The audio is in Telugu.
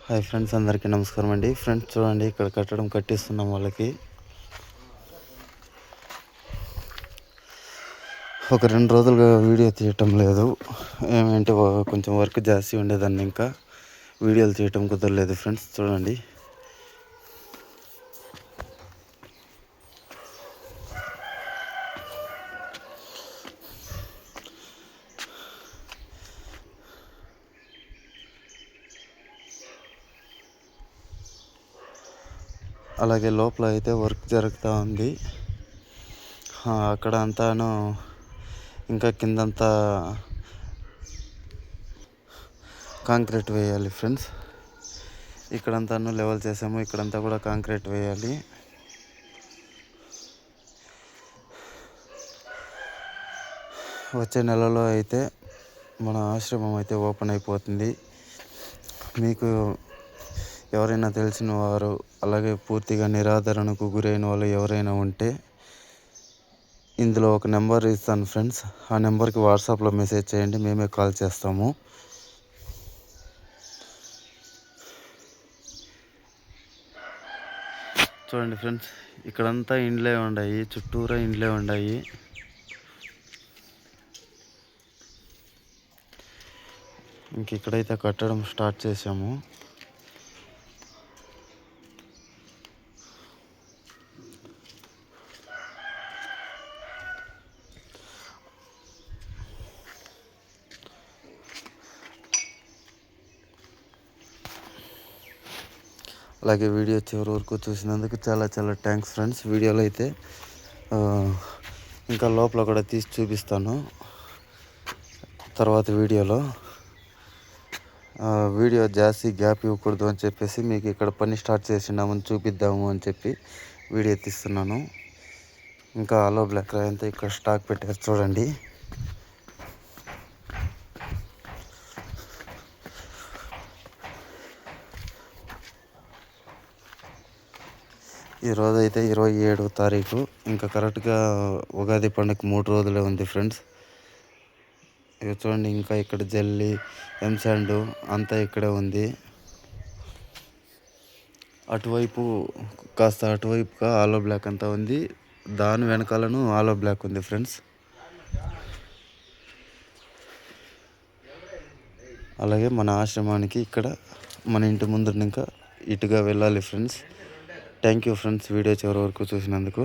హాయ్ ఫ్రెండ్స్, అందరికీ నమస్కారం అండి. ఫ్రెండ్స్ చూడండి, ఇక్కడ కట్టడం కట్టిస్తున్నాం. వాళ్ళకి ఒక 2 రోజులుగా వీడియో తీయటం లేదు. ఏమంటే కొంచెం వర్క్ జాస్తి ఉండేదాన్ని, ఇంకా వీడియోలు తీయటం కుదరలేదు. ఫ్రెండ్స్ చూడండి, అలాగే లోపల అయితే వర్క్ జరుగుతూ ఉంది. అక్కడ అంతాను ఇంకా కిందంతా కాంక్రీట్ వేయాలి. ఫ్రెండ్స్ ఇక్కడంతా లెవెల్ చేసాము, ఇక్కడంతా కూడా కాంక్రీట్ వేయాలి. వచ్చే నెలలో అయితే మన ఆశ్రమం అయితే ఓపెన్ అయిపోతుంది. మీకు ఎవరైనా తెలిసిన వారు, అలాగే పూర్తిగా నిరాదరణకు గురైన వాళ్ళు ఎవరైనా ఉంటే ఇందులో ఒక నెంబర్ ఇస్తాను ఫ్రెండ్స్. ఆ నెంబర్కి వాట్సాప్లో మెసేజ్ చేయండి, మేమే కాల్ చేస్తాము. చూడండి ఫ్రెండ్స్, ఇక్కడంతా ఇండ్లే ఉన్నాయి, చుట్టూరా ఇండ్లే ఉన్నాయి. ఇంక ఇక్కడైతే కట్టడం స్టార్ట్ చేసాము. అలాగే వీడియో చివరి వరకు చూసినందుకు చాలా చాలా థ్యాంక్స్ ఫ్రెండ్స్. వీడియోలో అయితే ఇంకా లోపల కూడా తీసి చూపిస్తాను తర్వాత వీడియోలో. వీడియో జాస్తి గ్యాప్ ఇవ్వకూడదు అని చెప్పేసి మీకు ఇక్కడ పని స్టార్ట్ చేసినామని చూపిద్దాము అని చెప్పి వీడియో తీస్తున్నాను. ఇంకా ఆలో బ్లాక్ అంతా ఇక్కడ స్టాక్ పెట్టారు చూడండి. ఈరోజు అయితే 27వ తారీఖు, ఇంకా కరెక్ట్గా ఉగాది పండుగ 3 రోజులే ఉంది ఫ్రెండ్స్. ఇక చూడండి, ఇంకా ఇక్కడ జల్లి ఎంశాండ్ అంతా ఇక్కడే ఉంది. అటువైపు కాస్త అటువైపుగా ఆలో బ్లాక్ అంతా ఉంది, దాని వెనకాలను ఆలో బ్లాక్ ఉంది ఫ్రెండ్స్. అలాగే మన ఆశ్రమానికి ఇక్కడ మన ఇంటి ముందు ఇంకా ఇటుగా వెళ్ళాలి friends. Thank you friends, video చివరి వరకు చూసినందుకు.